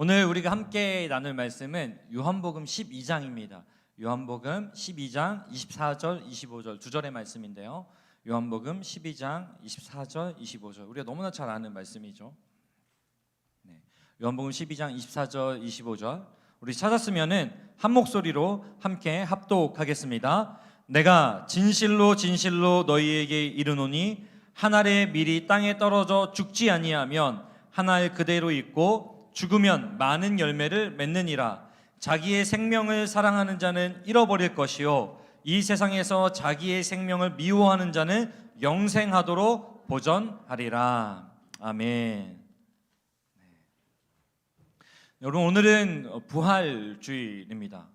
오늘 우리가 함께 나눌 말씀은 요한복음 12장입니다. 요한복음 12장 24절, 25절 두 절의 말씀인데요. 요한복음 12장 24절, 25절 우리가 너무나 잘 아는 말씀이죠. 요한복음 12장 24절, 25절 우리 찾았으면은 한 목소리로 함께 합독하겠습니다. 내가 진실로 진실로 너희에게 이르노니 한 알의 밀이 땅에 떨어져 죽지 아니하면 한 알 그대로 있고 죽으면 많은 열매를 맺느니라. 자기의 생명을 사랑하는 자는 잃어버릴 것이요 이 세상에서 자기의 생명을 미워하는 자는 영생하도록 보전하리라. 아멘. 여러분, 오늘은 부활주일입니다.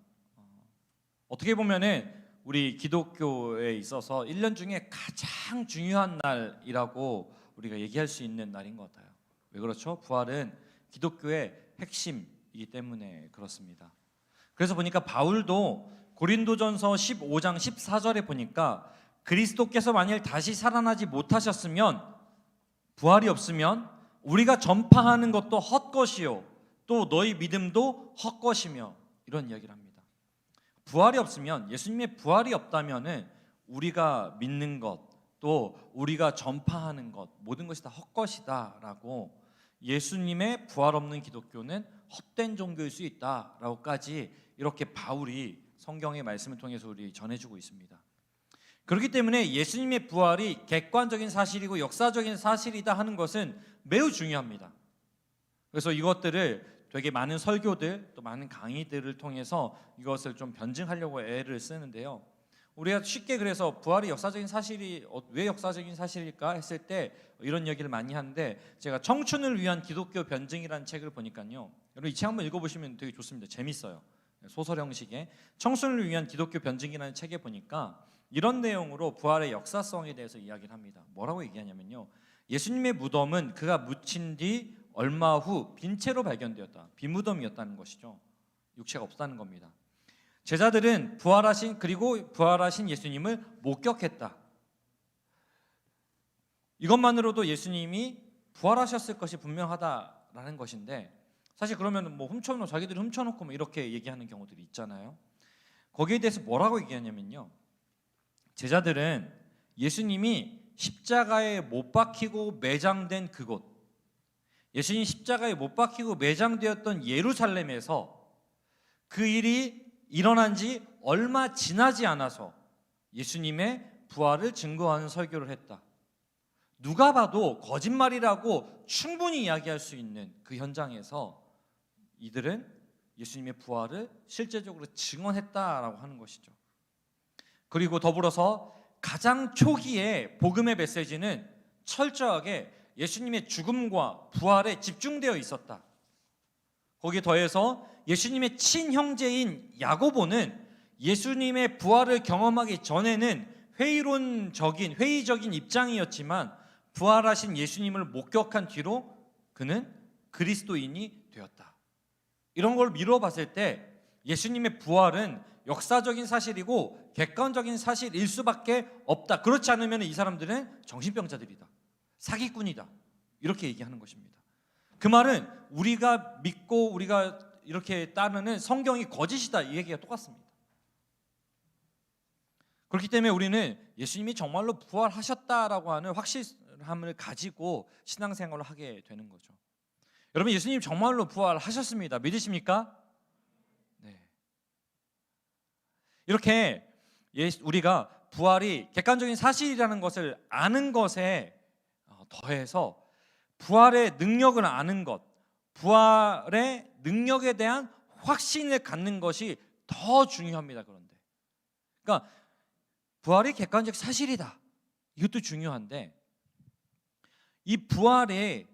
어떻게 보면은 우리 기독교에 있어서 1년 중에 가장 중요한 날이라고 우리가 얘기할 수 있는 날인 것 같아요. 왜 그렇죠? 부활은 기독교의 핵심이기 때문에 그렇습니다. 그래서 보니까 바울도 고린도전서 15장 14절에 보니까 그리스도께서 만일 다시 살아나지 못하셨으면, 부활이 없으면 우리가 전파하는 것도 헛것이요 또 너희 믿음도 헛것이며, 이런 이야기를 합니다. 부활이 없으면, 예수님의 부활이 없다면은 우리가 믿는 것, 또 우리가 전파하는 것, 모든 것이 다 헛것이다라고, 예수님의 부활 없는 기독교는 헛된 종교일 수 있다라고까지 이렇게 바울이 성경의 말씀을 통해서 우리 전해주고 있습니다. 그렇기 때문에 예수님의 부활이 객관적인 사실이고 역사적인 사실이다 하는 것은 매우 중요합니다. 그래서 이것들을 되게 많은 설교들, 또 많은 강의들을 통해서 이것을 좀 변증하려고 애를 쓰는데요. 우리가 쉽게 그래서 부활이 역사적인 사실이 왜 역사적인 사실일까 했을 때 이런 얘기를 많이 하는데, 제가 청춘을 위한 기독교 변증이라는 책을 보니까요, 여러분 이 책 한번 읽어보시면 되게 좋습니다. 재밌어요. 소설 형식의 청춘을 위한 기독교 변증이라는 책에 보니까 이런 내용으로 부활의 역사성에 대해서 이야기를 합니다. 뭐라고 얘기하냐면요, 예수님의 무덤은 그가 묻힌 뒤 얼마 후 빈 채로 발견되었다. 빈무덤이었다는 것이죠. 육체가 없다는 겁니다. 제자들은 부활하신 예수님을 목격했다. 이것만으로도 예수님이 부활하셨을 것이 분명하다라는 것인데, 사실 그러면 자기들이 훔쳐놓고 이렇게 얘기하는 경우들이 있잖아요. 거기에 대해서 뭐라고 얘기하냐면요, 제자들은 예수님이 십자가에 못 박히고 매장된 그곳, 예수님이 십자가에 못 박히고 매장되었던 예루살렘에서 그 일이 일어난 지 얼마 지나지 않아서 예수님의 부활을 증거하는 설교를 했다. 누가 봐도 거짓말이라고 충분히 이야기할 수 있는 그 현장에서 이들은 예수님의 부활을 실제적으로 증언했다라고 하는 것이죠. 그리고 더불어서 가장 초기에 복음의 메시지는 철저하게 예수님의 죽음과 부활에 집중되어 있었다. 거기에 더해서 예수님의 친형제인 야고보는 예수님의 부활을 경험하기 전에는 회의적인 입장이었지만 부활하신 예수님을 목격한 뒤로 그는 그리스도인이 되었다. 이런 걸 미루어 봤을 때 예수님의 부활은 역사적인 사실이고 객관적인 사실일 수밖에 없다. 그렇지 않으면 이 사람들은 정신병자들이다, 사기꾼이다, 이렇게 얘기하는 것입니다. 그 말은 우리가 믿고 우리가 이렇게 따르는 성경이 거짓이다, 이 얘기가 똑같습니다. 그렇기 때문에 우리는 예수님이 정말로 부활하셨다라고 하는 확실함을 가지고 신앙생활을 하게 되는 거죠. 여러분, 예수님 정말로 부활하셨습니다. 믿으십니까? 네. 이렇게 우리가 부활이 객관적인 사실이라는 것을 아는 것에 더해서 부활의 능력을 아는 것, 부활의 능력에 대한 확신을 갖는 것이 더 중요합니다. 그러니까 부활이 객관적 사실이다, 이것도 중요한데, 이 부활의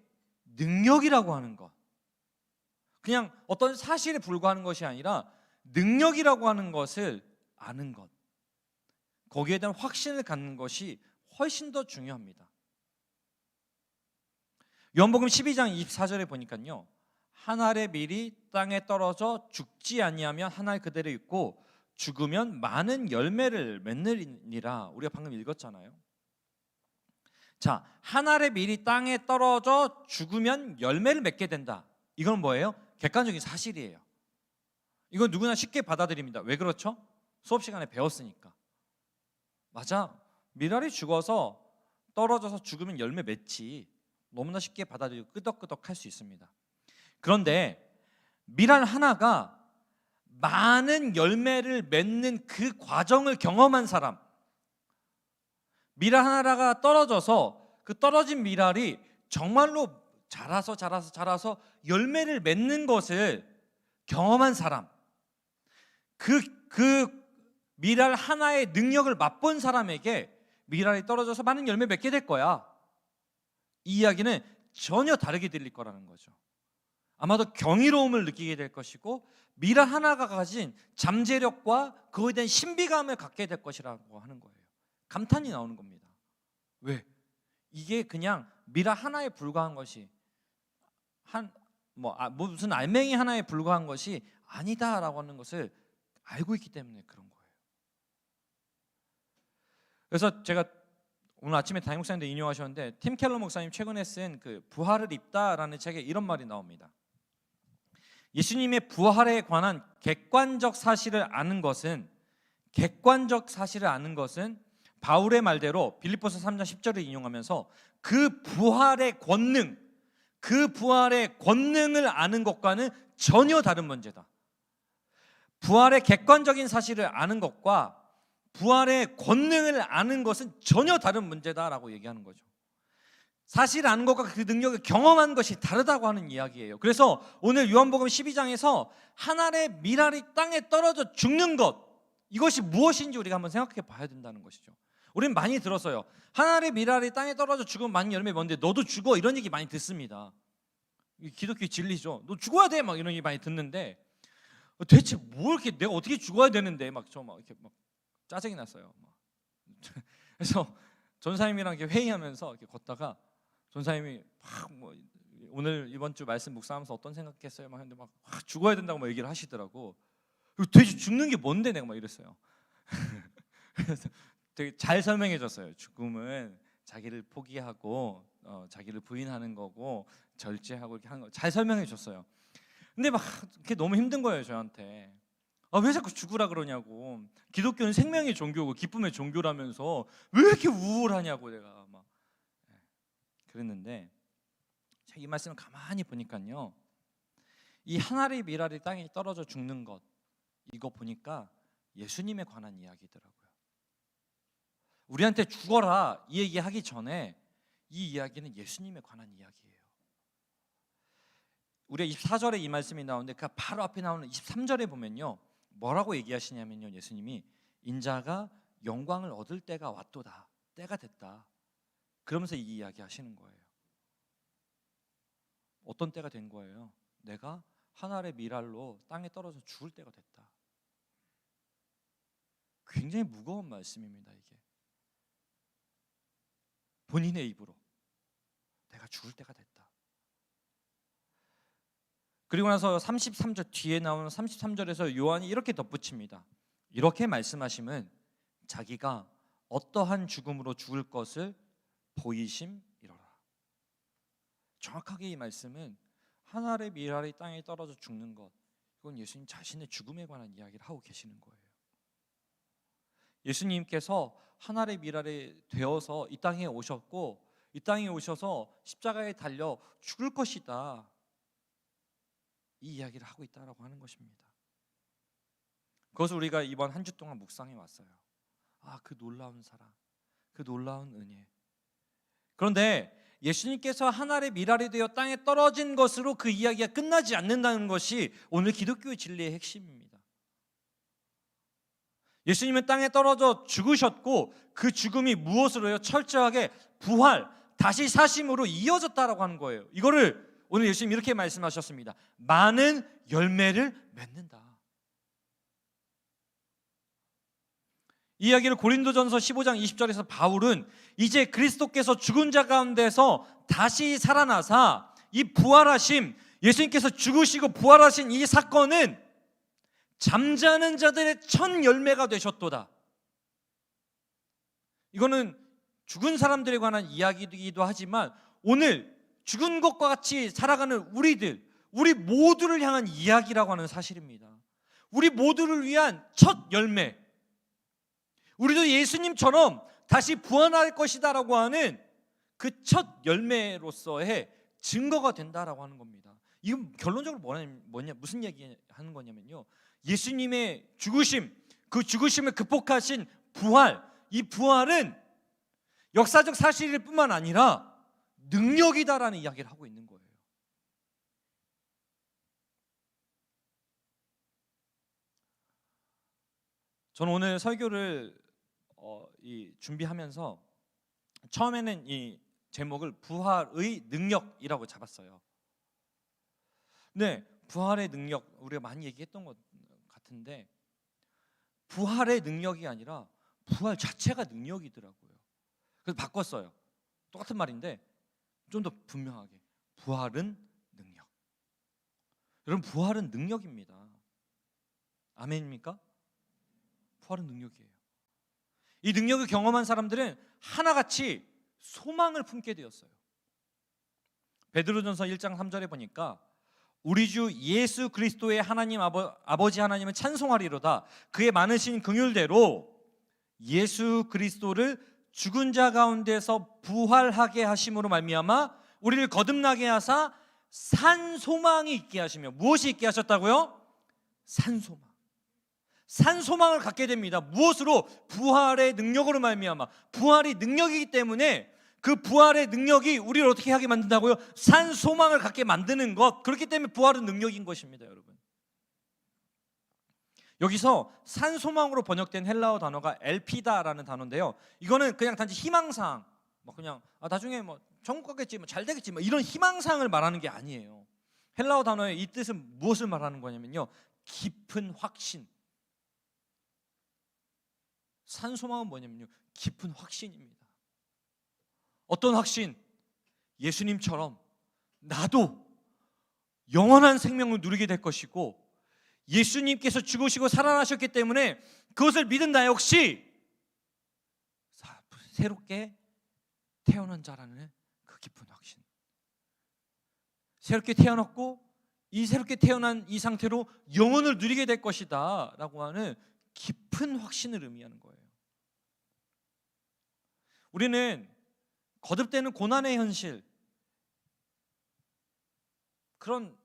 능력이라고 하는 것, 그냥 어떤 사실에 불과한 것이 아니라 능력이라고 하는 것을 아는 것, 거기에 대한 확신을 갖는 것이 훨씬 더 중요합니다. 요한복음 12장 24절에 보니까요, 한 알의 밀이 땅에 떨어져 죽지 아니하면 한 알 그대로 있고 죽으면 많은 열매를 맺느니라. 우리가 방금 읽었잖아요. 자, 한 알의 밀이 땅에 떨어져 죽으면 열매를 맺게 된다. 이건 뭐예요? 객관적인 사실이에요. 이건 누구나 쉽게 받아들입니다. 왜 그렇죠? 수업 시간에 배웠으니까. 맞아. 미랄이 죽어서 떨어져서 죽으면 열매 맺지. 너무나 쉽게 받아들이고 끄덕끄덕 할 수 있습니다. 그런데 미랄 하나가 많은 열매를 맺는 그 과정을 경험한 사람, 미랄 하나가 떨어져서 그 떨어진 미랄이 정말로 자라서 열매를 맺는 것을 경험한 사람, 그 미랄 하나의 능력을 맛본 사람에게 미랄이 떨어져서 많은 열매 맺게 될 거야. 이 이야기는 전혀 다르게 들릴 거라는 거죠. 아마도 경이로움을 느끼게 될 것이고 미랄 하나가 가진 잠재력과 그거에 대한 신비감을 갖게 될 것이라고 하는 거예요. 감탄이 나오는 겁니다. 왜? 이게 그냥 미랄 하나에 불과한 것이 무슨 알맹이 하나에 불과한 것이 아니다라고 하는 것을 알고 있기 때문에 그런 거예요. 그래서 제가 오늘 아침에 담임 목사님도 인용하셨는데 팀 켈러 목사님 최근에 쓴 그 부활을 입다라는 책에 이런 말이 나옵니다. 예수님의 부활에 관한 객관적 사실을 아는 것은 바울의 말대로 빌립보서 3장 10절을 인용하면서 그 부활의 권능을 아는 것과는 전혀 다른 문제다. 부활의 객관적인 사실을 아는 것과 부활의 권능을 아는 것은 전혀 다른 문제다라고 얘기하는 거죠. 사실 아는 것과 그 능력을 경험한 것이 다르다고 하는 이야기예요. 그래서 오늘 요한복음 12장에서 한 알의 미랄이 땅에 떨어져 죽는 것, 이것이 무엇인지 우리가 한번 생각해 봐야 된다는 것이죠. 우리는 많이 들었어요. 한 알의 미랄이 땅에 떨어져 죽으면 많은 열매 맺는데 너도 죽어, 이런 얘기 많이 듣습니다. 기독교의 진리죠. 너 죽어야 돼, 막 이런 얘기 많이 듣는데 대체 뭐 이렇게 내가 어떻게 죽어야 되는데 이렇게 짜증이 났어요. 그래서 전사님이랑 이렇게 회의하면서 이렇게 걷다가 전사님이 오늘 이번 주 말씀 묵상하면서 어떤 생각했어요? 막 했는데 죽어야 된다고 얘기를 하시더라고. 도대체 죽는 게 뭔데 내가 이랬어요. 그래서 되게 잘 설명해줬어요. 죽음은 자기를 포기하고 자기를 부인하는 거고 절제하고 이렇게 하는 거 잘 설명해줬어요. 근데 그게 너무 힘든 거예요 저한테. 왜 자꾸 죽으라 그러냐고. 기독교는 생명의 종교고 기쁨의 종교라면서 왜 이렇게 우울하냐고 내가 그랬는데 이 말씀을 가만히 보니까요, 이 한 알의 미랄이 땅에 떨어져 죽는 것, 이거 보니까 예수님에 관한 이야기더라고요. 우리한테 죽어라 이 얘기하기 전에 이 이야기는 예수님에 관한 이야기예요. 우리가 24절에 이 말씀이 나오는데 그 바로 앞에 나오는 23절에 보면요, 뭐라고 얘기하시냐면요, 예수님이 인자가 영광을 얻을 때가 왔도다, 때가 됐다, 그러면서 이 이야기 하시는 거예요. 어떤 때가 된 거예요? 내가 한 알의 미랄로 땅에 떨어져 죽을 때가 됐다. 굉장히 무거운 말씀입니다. 이게 본인의 입으로 내가 죽을 때가 됐다. 그리고 나서 33절 뒤에 나오는 33절에서 요한이 이렇게 덧붙입니다. 이렇게 말씀하심은 자기가 어떠한 죽음으로 죽을 것을 보이심이로라. 정확하게 이 말씀은 한 알의 미랄이 땅에 떨어져 죽는 것, 이건 예수님 자신의 죽음에 관한 이야기를 하고 계시는 거예요. 예수님께서 한 알의 미랄이 되어서 이 땅에 오셨고 이 땅에 오셔서 십자가에 달려 죽을 것이다, 이 이야기를 하고 있다라고 하는 것입니다. 그것을 우리가 이번 한 주 동안 묵상해 왔어요. 그 놀라운 사랑, 그 놀라운 은혜. 그런데 예수님께서 한 알의 미랄이 되어 땅에 떨어진 것으로 그 이야기가 끝나지 않는다는 것이 오늘 기독교의 진리의 핵심입니다. 예수님은 땅에 떨어져 죽으셨고 그 죽음이 무엇으로요? 철저하게 부활, 다시 사심으로 이어졌다라고 하는 거예요. 이거를 오늘 예수님 이렇게 말씀하셨습니다. 많은 열매를 맺는다. 이 이야기를 고린도전서 15장 20절에서 바울은 이제 그리스도께서 죽은 자 가운데서 다시 살아나사 이 부활하심, 예수님께서 죽으시고 부활하신 이 사건은 잠자는 자들의 첫 열매가 되셨도다. 이거는 죽은 사람들에 관한 이야기이기도 하지만 오늘 죽은 것과 같이 살아가는 우리 모두를 향한 이야기라고 하는 사실입니다. 우리 모두를 위한 첫 열매, 우리도 예수님처럼 다시 부활할 것이다 라고 하는 그 첫 열매로서의 증거가 된다라고 하는 겁니다. 이건 결론적으로 무슨 얘기 하는 거냐면요, 예수님의 죽으심, 그 죽으심을 극복하신 부활, 이 부활은 역사적 사실일 뿐만 아니라 능력이다라는 이야기를 하고 있는 거예요. 저는 오늘 설교를 준비하면서 처음에는 이 제목을 부활의 능력이라고 잡았어요. 네, 부활의 능력, 우리가 많이 얘기했던 것 같은데 부활의 능력이 아니라 부활 자체가 능력이더라고요. 그래서 바꿨어요. 똑같은 말인데 좀 더 분명하게, 부활은 능력. 여러분, 부활은 능력입니다. 아멘입니까? 부활은 능력이에요. 이 능력을 경험한 사람들은 하나같이 소망을 품게 되었어요. 베드로전서 1장 3절에 보니까 우리 주 예수 그리스도의 하나님 아버지 하나님을 찬송하리로다. 그의 많으신 긍휼대로 예수 그리스도를 죽은 자 가운데서 부활하게 하심으로 말미암아 우리를 거듭나게 하사 산 소망이 있게 하시며, 무엇이 있게 하셨다고요? 산 소망. 산 소망을 갖게 됩니다. 무엇으로? 부활의 능력으로 말미암아. 부활이 능력이기 때문에 그 부활의 능력이 우리를 어떻게 하게 만든다고요? 산 소망을 갖게 만드는 것. 그렇기 때문에 부활은 능력인 것입니다, 여러분. 여기서 산 소망으로 번역된 헬라어 단어가 엘피다라는 단어인데요, 이거는 그냥 단지 희망사항, 그냥 나중에 천국 가겠지, 잘 되겠지, 이런 희망사항을 말하는 게 아니에요. 헬라어 단어의 이 뜻은 무엇을 말하는 거냐면요, 깊은 확신. 산 소망은 뭐냐면요, 깊은 확신입니다. 어떤 확신? 예수님처럼 나도 영원한 생명을 누리게 될 것이고, 예수님께서 죽으시고 살아나셨기 때문에 그것을 믿은 나 역시 새롭게 태어난 자라는 그 깊은 확신. 새롭게 태어났고 이 새롭게 태어난 이 상태로 영혼을 누리게 될 것이다 라고 하는 깊은 확신을 의미하는 거예요. 우리는 거듭되는 고난의 현실, 그런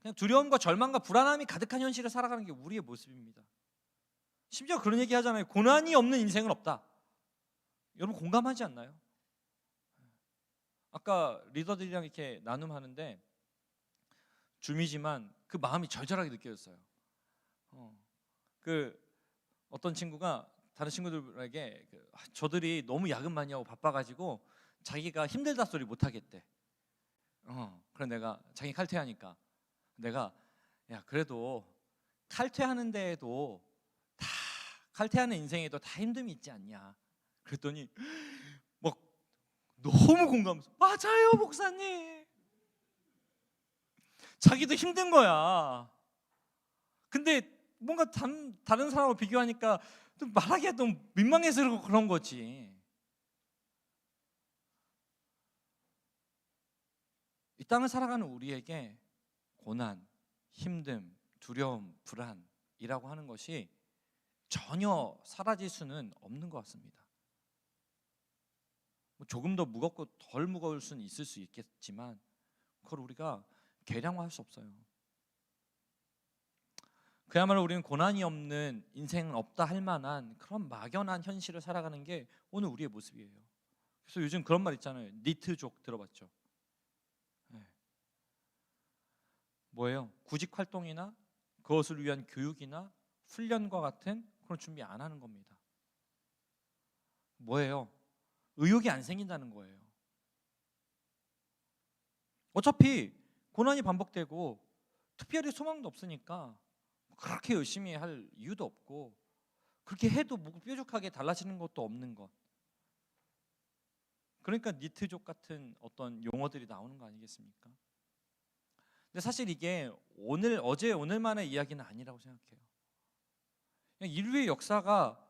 그냥 두려움과 절망과 불안함이 가득한 현실을 살아가는 게 우리의 모습입니다. 심지어 그런 얘기 하잖아요. 고난이 없는 인생은 없다. 여러분 공감하지 않나요? 아까 리더들이랑 이렇게 나눔하는데 줌이지만 그 마음이 절절하게 느껴졌어요. 그 어떤 친구가 다른 친구들에게 저들이 너무 야근 많이 하고 바빠가지고 자기가 힘들다 소리 못 하겠대. 그래 내가 자기 칼퇴하니까 내가 야 그래도 칼퇴하는 데에도 다 칼퇴하는 인생에도 다 힘듦이 있지 않냐. 그랬더니 막 너무 공감해서 맞아요 목사님. 자기도 힘든 거야. 근데 뭔가 다른 사람하고 비교하니까 좀 말하기가 너무 민망해서 그런 거지. 이 땅을 살아가는 우리에게 고난, 힘듦, 두려움, 불안이라고 하는 것이 전혀 사라질 수는 없는 것 같습니다. 조금 더 무겁고 덜 무거울 수는 있을 수 있겠지만 그걸 우리가 계량화할 수 없어요. 그야말로 우리는 고난이 없는 인생은 없다 할 만한 그런 막연한 현실을 살아가는 게 오늘 우리의 모습이에요. 그래서 요즘 그런 말 있잖아요. 니트족 들어봤죠? 네. 뭐예요? 구직 활동이나 그것을 위한 교육이나 훈련과 같은 그런 준비 안 하는 겁니다. 뭐예요? 의욕이 안 생긴다는 거예요. 어차피 고난이 반복되고 특별히 소망도 없으니까 그렇게 열심히 할 이유도 없고 그렇게 해도 뾰족하게 달라지는 것도 없는 것. 그러니까 니트족 같은 어떤 용어들이 나오는 거 아니겠습니까? 근데 사실 이게 어제 오늘만의 이야기는 아니라고 생각해요. 그냥 인류의 역사가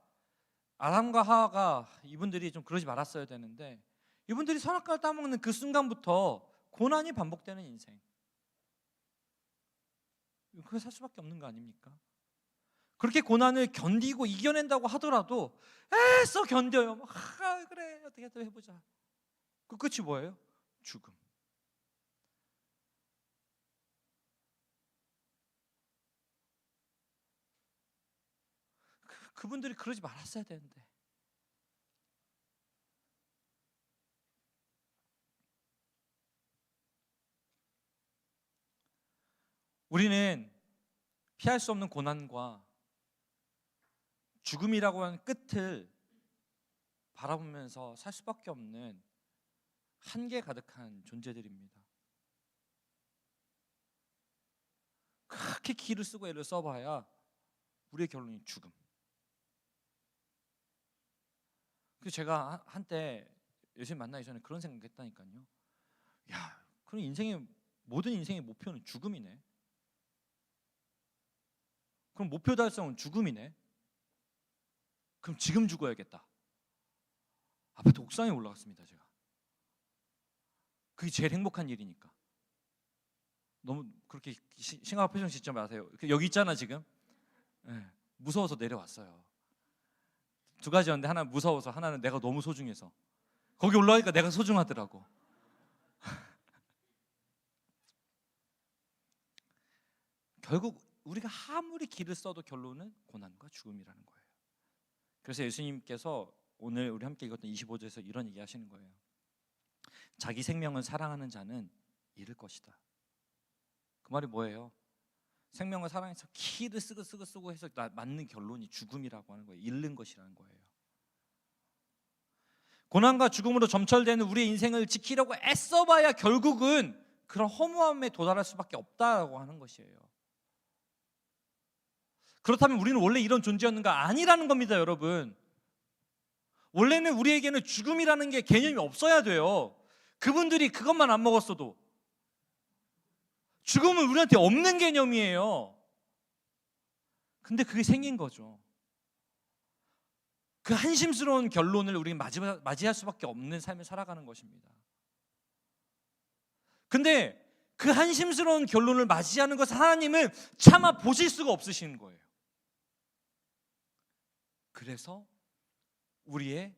아담과 하와가 이분들이 좀 그러지 말았어야 되는데 이분들이 선악과를 따먹는 그 순간부터 고난이 반복되는 인생. 그게 살 수밖에 없는 거 아닙니까? 그렇게 고난을 견디고 이겨낸다고 하더라도 애써 견뎌요. 그래 어떻게 또 해보자. 그 끝이 뭐예요? 죽음. 그분들이 그러지 말았어야 되는데. 우리는 피할 수 없는 고난과 죽음이라고 하는 끝을 바라보면서 살 수밖에 없는 한계 가득한 존재들입니다. 그렇게 기를 쓰고 애를 써봐야 우리의 결론이 죽음. 그래서 제가 한때 예수님 만나기 전에 그런 생각했다니까요. 야, 그럼 모든 인생의 목표는 죽음이네. 그럼 목표 달성은 죽음이네. 그럼 지금 죽어야겠다. 아파트 옥상에 올라갔습니다. 제가. 그게 제일 행복한 일이니까. 너무 그렇게 심각한 표정 짓지 마세요. 여기 있잖아 지금. 네, 무서워서 내려왔어요. 두 가지였는데 하나는 무서워서, 하나는 내가 너무 소중해서. 거기 올라가니까 내가 소중하더라고. 결국 우리가 아무리 길을 써도 결론은 고난과 죽음이라는 거예요. 그래서 예수님께서 오늘 우리 함께 읽었던 25절에서 이런 얘기 하시는 거예요. 자기 생명을 사랑하는 자는 잃을 것이다. 그 말이 뭐예요? 생명을 사랑해서 키를 쓰고 해서 맞는 결론이 죽음이라고 하는 거예요. 잃는 것이라는 거예요. 고난과 죽음으로 점철되는 우리의 인생을 지키려고 애써봐야 결국은 그런 허무함에 도달할 수밖에 없다라고 하는 것이에요. 그렇다면 우리는 원래 이런 존재였는가? 아니라는 겁니다, 여러분. 원래는 우리에게는 죽음이라는 게 개념이 없어야 돼요. 그분들이 그것만 안 먹었어도. 죽음은 우리한테 없는 개념이에요. 근데 그게 생긴 거죠. 그 한심스러운 결론을 우리는 맞이할 수밖에 없는 삶을 살아가는 것입니다. 근데 그 한심스러운 결론을 맞이하는 것을 하나님은 차마 보실 수가 없으신 거예요. 그래서 우리의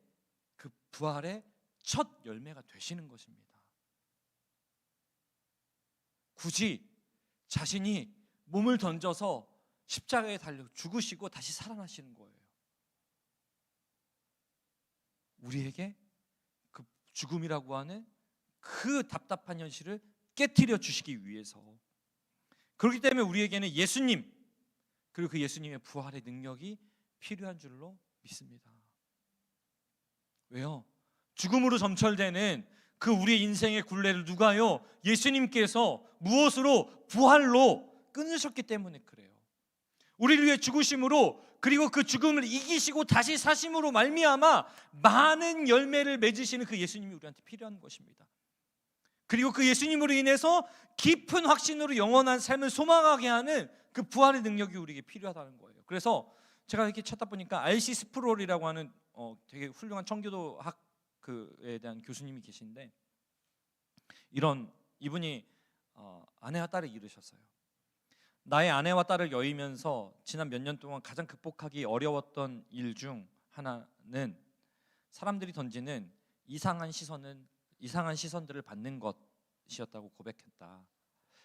그 부활의 첫 열매가 되시는 것입니다. 굳이 자신이 몸을 던져서 십자가에 달려 죽으시고 다시 살아나시는 거예요. 우리에게 그 죽음이라고 하는 그 답답한 현실을 깨트려 주시기 위해서. 그렇기 때문에 우리에게는 예수님, 그리고 그 예수님의 부활의 능력이 필요한 줄로 믿습니다. 왜요? 죽음으로 점철되는 그 우리의 인생의 굴레를 누가요? 예수님께서 무엇으로? 부활로 끊으셨기 때문에 그래요. 우리를 위해 죽으심으로, 그리고 그 죽음을 이기시고 다시 사심으로 말미암아 많은 열매를 맺으시는 그 예수님이 우리한테 필요한 것입니다. 그리고 그 예수님으로 인해서 깊은 확신으로 영원한 삶을 소망하게 하는 그 부활의 능력이 우리에게 필요하다는 거예요. 그래서 제가 이렇게 찾다 보니까 R.C. 스프롤이라고 하는 되게 훌륭한 청교도 학에 대한 교수님이 계신데, 이분이 아내와 딸을 잃으셨어요. 나의 아내와 딸을 여의면서 지난 몇 년 동안 가장 극복하기 어려웠던 일 중 하나는 사람들이 던지는 이상한 시선들을 받는 것이었다고 고백했다.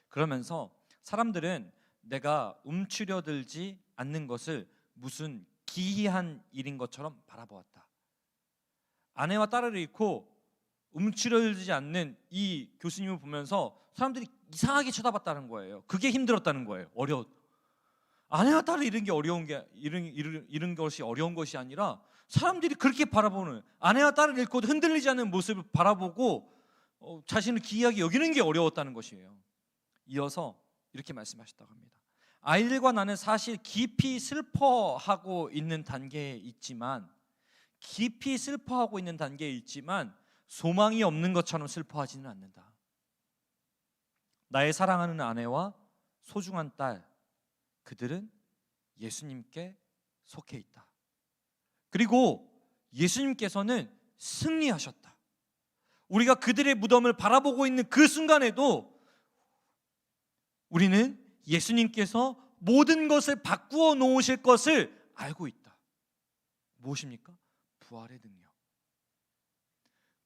그러면서 사람들은 내가 움츠려들지 않는 것을 무슨 기이한 일인 것처럼 바라보았다. 아내와 딸을 잃고 움츠려들지 않는 이 교수님을 보면서 사람들이 이상하게 쳐다봤다는 거예요. 그게 힘들었다는 거예요. 아내와 딸을 잃은 것이 어려운 것이 아니라 사람들이 그렇게 바라보는, 아내와 딸을 잃고 흔들리지 않는 모습을 바라보고 자신을 기이하게 여기는 게 어려웠다는 것이에요. 이어서 이렇게 말씀하셨다고 합니다. 아이들과 나는 사실 깊이 슬퍼하고 있는 단계에 있지만 소망이 없는 것처럼 슬퍼하지는 않는다. 나의 사랑하는 아내와 소중한 딸, 그들은 예수님께 속해 있다. 그리고 예수님께서는 승리하셨다. 우리가 그들의 무덤을 바라보고 있는 그 순간에도 우리는 예수님께서 모든 것을 바꾸어 놓으실 것을 알고 있다. 무엇입니까? 부활의 능력.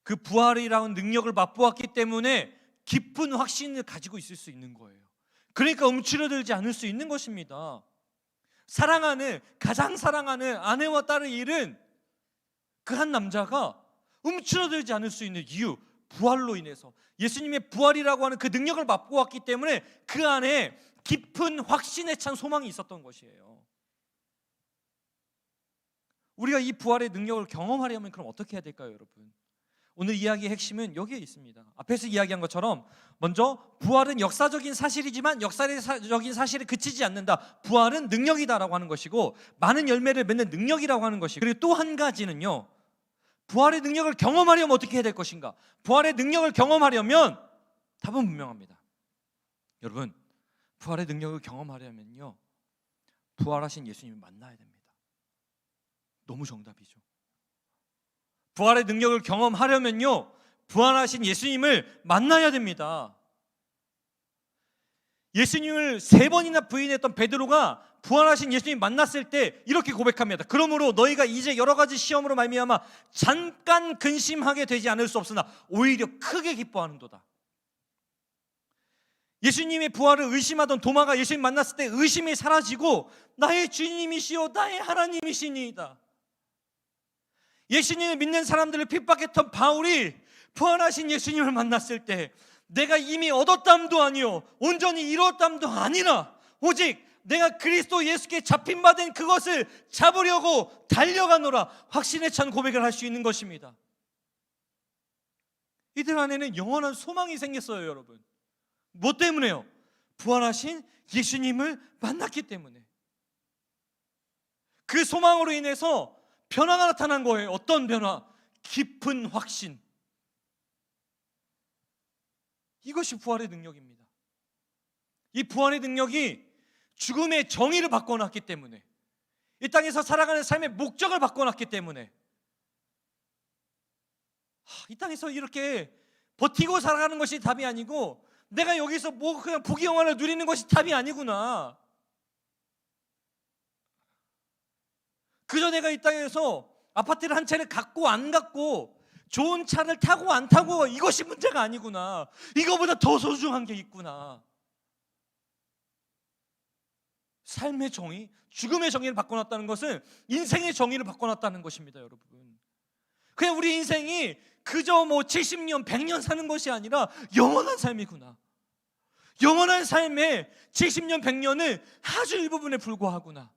그 부활이라는 능력을 맛보았기 때문에 깊은 확신을 가지고 있을 수 있는 거예요. 그러니까 움츠러들지 않을 수 있는 것입니다. 가장 사랑하는 아내와 딸을 잃은 그 한 남자가 움츠러들지 않을 수 있는 이유, 부활로 인해서 예수님의 부활이라고 하는 그 능력을 맛보았기 때문에 그 안에 깊은 확신에 찬 소망이 있었던 것이에요. 우리가 이 부활의 능력을 경험하려면 그럼 어떻게 해야 될까요, 여러분? 오늘 이야기의 핵심은 여기에 있습니다. 앞에서 이야기한 것처럼 먼저 부활은 역사적인 사실이지만 역사적인 사실에 그치지 않는다. 부활은 능력이다라고 하는 것이고 많은 열매를 맺는 능력이라고 하는 것이고, 그리고 또 한 가지는요, 부활의 능력을 경험하려면 어떻게 해야 될 것인가? 부활의 능력을 경험하려면 답은 분명합니다. 여러분, 부활의 능력을 경험하려면요, 부활하신 예수님을 만나야 됩니다. 너무 정답이죠. 부활의 능력을 경험하려면요, 부활하신 예수님을 만나야 됩니다. 예수님을 3번이나 부인했던 베드로가 부활하신 예수님 만났을 때 이렇게 고백합니다. 그러므로 너희가 이제 여러 가지 시험으로 말미암아 잠깐 근심하게 되지 않을 수 없으나 오히려 크게 기뻐하는도다. 예수님의 부활을 의심하던 도마가 예수님 만났을 때 의심이 사라지고 나의 주님이시오 나의 하나님이시니이다. 예수님을 믿는 사람들을 핍박했던 바울이 부활하신 예수님을 만났을 때 내가 이미 얻었담도 아니요 온전히 이루었담도 아니라 오직 내가 그리스도 예수께 잡힌 바 된 그것을 잡으려고 달려가노라 확신에 찬 고백을 할 수 있는 것입니다. 이들 안에는 영원한 소망이 생겼어요, 여러분. 뭐 때문에요? 부활하신 예수님을 만났기 때문에. 그 소망으로 인해서 변화가 나타난 거예요. 어떤 변화? 깊은 확신. 이것이 부활의 능력입니다. 이 부활의 능력이 죽음의 정의를 바꿔놨기 때문에, 이 땅에서 살아가는 삶의 목적을 바꿔놨기 때문에, 이 땅에서 이렇게 버티고 살아가는 것이 답이 아니고 내가 여기서 뭐 그냥 부귀영화를 누리는 것이 답이 아니구나. 그저 내가 이 땅에서 아파트를 한 채를 갖고 안 갖고 좋은 차를 타고 안 타고 이것이 문제가 아니구나. 이거보다 더 소중한 게 있구나. 삶의 정의, 죽음의 정의를 바꿔놨다는 것은 인생의 정의를 바꿔놨다는 것입니다, 여러분. 그냥 우리 인생이 그저 뭐 70년, 100년 사는 것이 아니라 영원한 삶이구나. 영원한 삶의 70년, 100년은 아주 일부분에 불과하구나.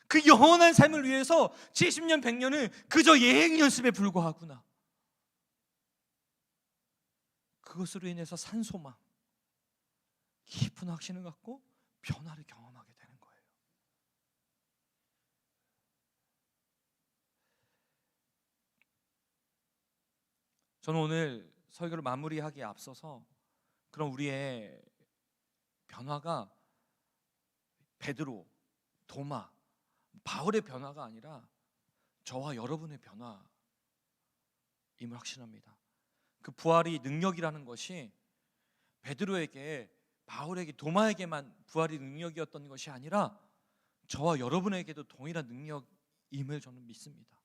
그 영원한 삶을 위해서 70년, 100년은 그저 예행 연습에 불과하구나. 그것으로 인해서 산 소망, 깊은 확신을 갖고 변화를 경험하게 되는 거예요. 저는 오늘 설교를 마무리하기에 앞서서 그럼 우리의 변화가 베드로, 도마, 바울의 변화가 아니라 저와 여러분의 변화임을 확신합니다. 그 부활이 능력이라는 것이 베드로에게, 바울에게, 도마에게만 부활이 능력이었던 것이 아니라 저와 여러분에게도 동일한 능력임을 저는 믿습니다.